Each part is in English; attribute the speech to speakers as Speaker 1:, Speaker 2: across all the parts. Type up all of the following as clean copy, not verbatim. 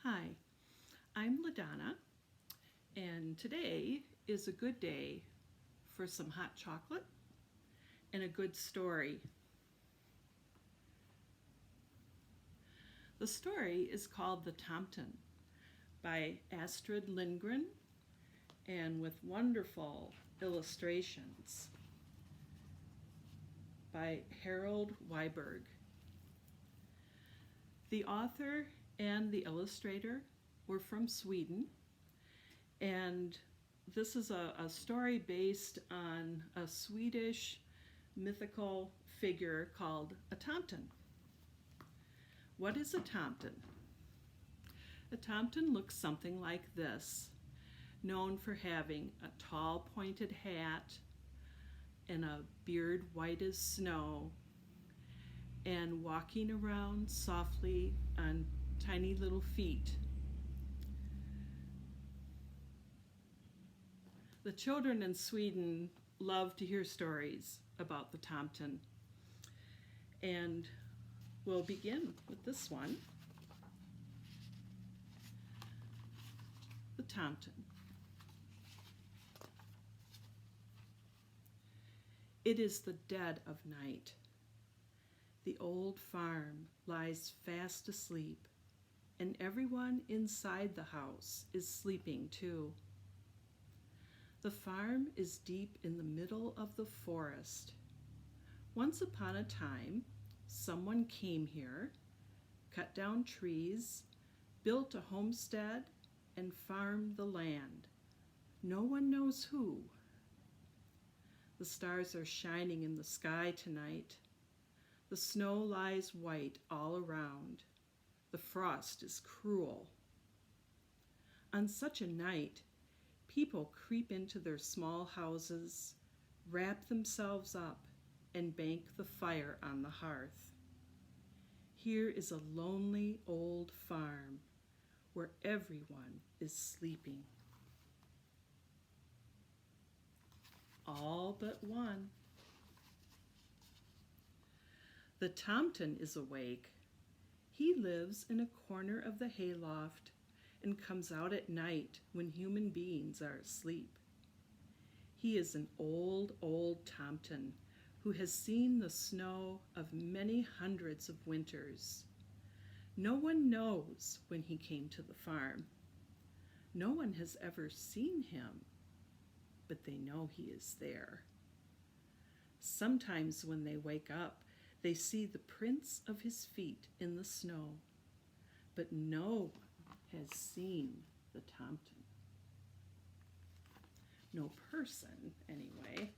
Speaker 1: Hi, I'm LaDonna, and today is a good day for some hot chocolate and a good story. The story is called The Tomten by Astrid Lindgren and with wonderful illustrations by Harold Weiberg. The author and the illustrator were from Sweden, and this is a story based on a Swedish mythical figure called a Tomten. What is a Tomten? A Tomten looks something like this, known for having a tall pointed hat and a beard white as snow, and walking around softly on tiny little feet. The children in Sweden love to hear stories about the Tomten, and we'll begin with this one. The Tomten. It is the dead of night. The old farm lies fast asleep, and everyone inside the house is sleeping too. The farm is deep in the middle of the forest. Once upon a time, someone came here, cut down trees, built a homestead, and farmed the land. No one knows who. The stars are shining in the sky tonight. The snow lies white all around. The frost is cruel. On such a night, people creep into their small houses, wrap themselves up, and bank the fire on the hearth. Here is a lonely old farm where everyone is sleeping. All but one. The Tomten is awake. He lives in a corner of the hayloft and comes out at night when human beings are asleep. He is an old Tomten who has seen the snow of many hundreds of winters. No one knows when he came to the farm. No one has ever seen him, but they know he is there. Sometimes when they wake up, they see the prints of his feet in the snow, but no one has seen the Tomten. No person, anyway.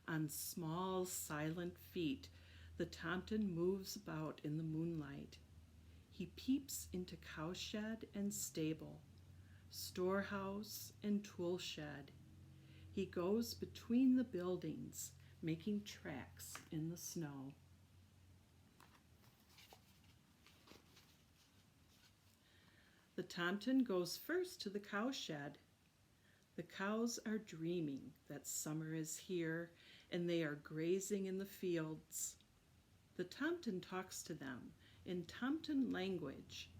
Speaker 1: On small, silent feet, the Tomten moves about in the moonlight. He peeps into cowshed and stable, storehouse and tool shed. He goes between the buildings, making tracks in the snow. The Tomten goes first to the cowshed. The cows are dreaming that summer is here, and they are grazing in the fields. The Tomten talks to them in Tomten language,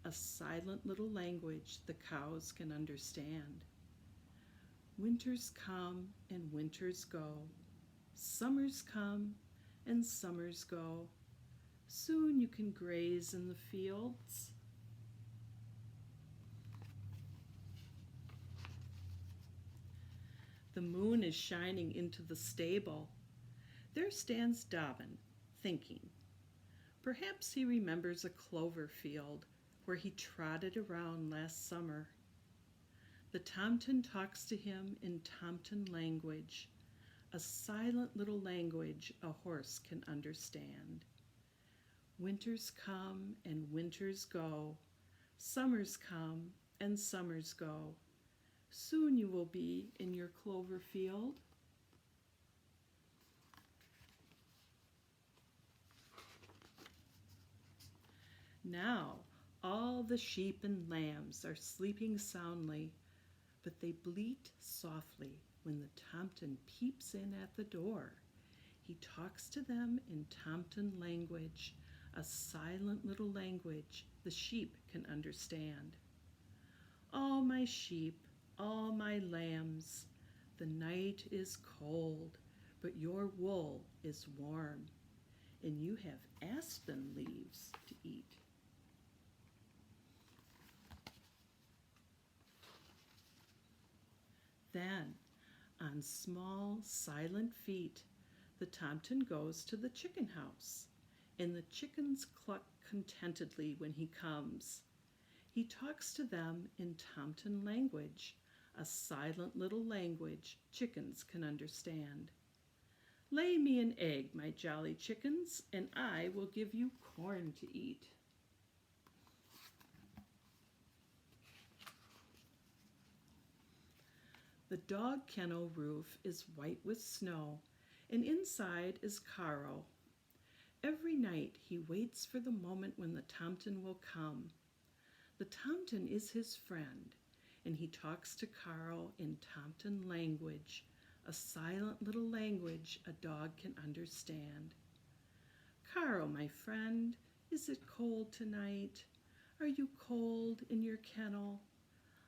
Speaker 1: a silent little language the cows can understand. Winters come and winters go. Summers come and summers go. Soon you can graze in the fields. The moon is shining into the stable. There stands Dobbin, thinking. Perhaps he remembers a clover field where he trotted around last summer. The Tomten talks to him in Tomten language, a silent little language a horse can understand. Winters come and winters go. Summers come and summers go. Soon you will be in your clover field. Now all the sheep and lambs are sleeping soundly, but they bleat softly when the Tomten peeps in at the door. He talks to them in Tomten language, a silent little language the sheep can understand. All my sheep, all my lambs, the night is cold, but your wool is warm, and you have aspen leaves to eat. Then, on small, silent feet, the Tomten goes to the chicken house, and the chickens cluck contentedly when he comes. He talks to them in Tomten language, a silent little language chickens can understand. Lay me an egg, my jolly chickens, and I will give you corn to eat. The dog kennel roof is white with snow, and inside is Caro. Every night he waits for the moment when the Tomten will come. The Tomten is his friend, and he talks to Caro in Tomten language, a silent little language a dog can understand. Caro, my friend, is it cold tonight? Are you cold in your kennel?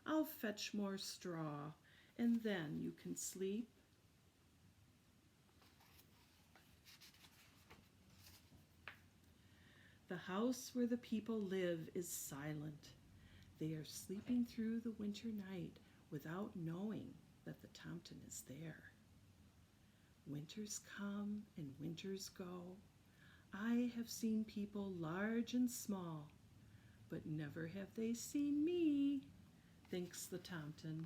Speaker 1: I'll fetch more straw, and then you can sleep. The house where the people live is silent. They are sleeping through the winter night without knowing that the Tomten is there. Winters come and winters go. I have seen people large and small, but never have they seen me, thinks the Tomten.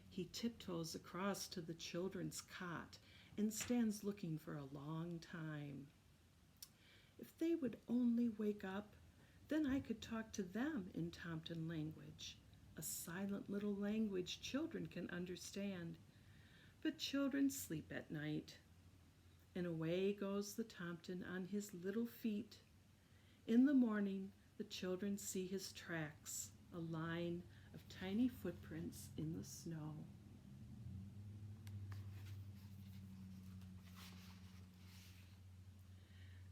Speaker 1: He tiptoes across to the children's cot and stands looking for a long time. If they would only wake up, then I could talk to them in Tomten language, a silent little language children can understand. But children sleep at night. And away goes the Tomten on his little feet. In the morning, the children see his tracks, a line of tiny footprints in the snow.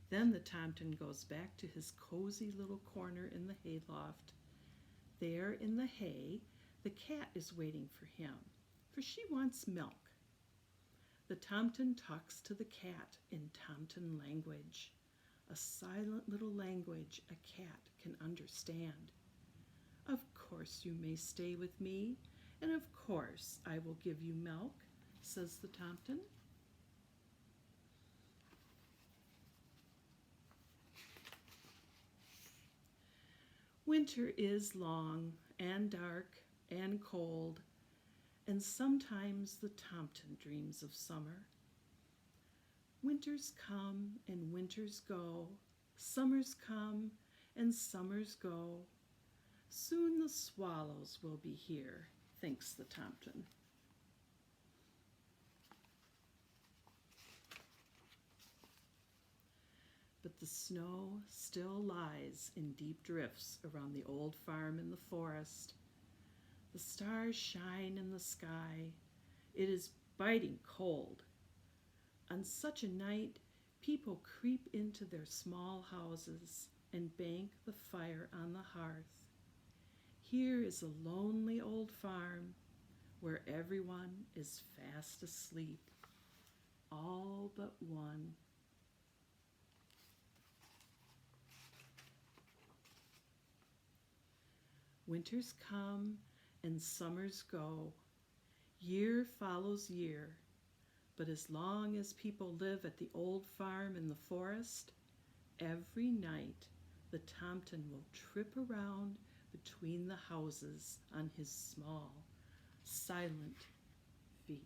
Speaker 1: Then the Tomten goes back to his cozy little corner in the hayloft. There in the hay, the cat is waiting for him, for she wants milk. The Tomten talks to the cat in Tomten language, a silent little language a cat can understand. Of course you may stay with me, and of course I will give you milk, says the Tomten. Winter is long and dark and cold, and sometimes the Tomten dreams of summer. Winters come and winters go, summers come and summers go. Soon the swallows will be here, thinks the Tomten. But the snow still lies in deep drifts around the old farm in the forest. The stars shine in the sky. It is biting cold. On such a night, people creep into their small houses and bank the fire on the hearth. Here is a lonely old farm where everyone is fast asleep, all but one. Winters come and summers go. Year follows year. But as long as people live at the old farm in the forest, every night the Tomten will trip around between the houses on his small, silent feet.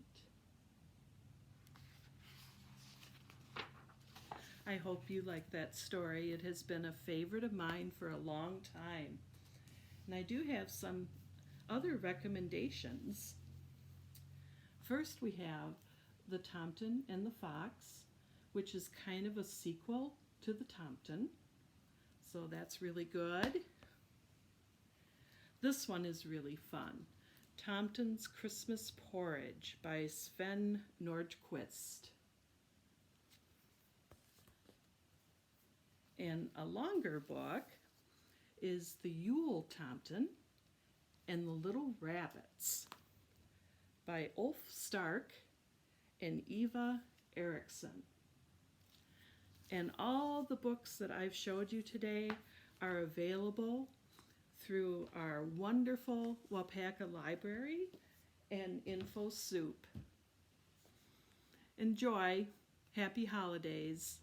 Speaker 1: I hope you like that story. It has been a favorite of mine for a long time. And I do have some other recommendations. First, we have The Tomten and the Fox, which is kind of a sequel to The Tomten. So that's really good. This one is really fun. Tomten's Christmas Porridge by Sven Nordqvist. And a longer book is The Yule Tomten and the Little Rabbits by Ulf Stark and Eva Eriksson. And all the books that I've showed you today are available through our wonderful Wapaka Library and Info Soup. Enjoy. Happy holidays.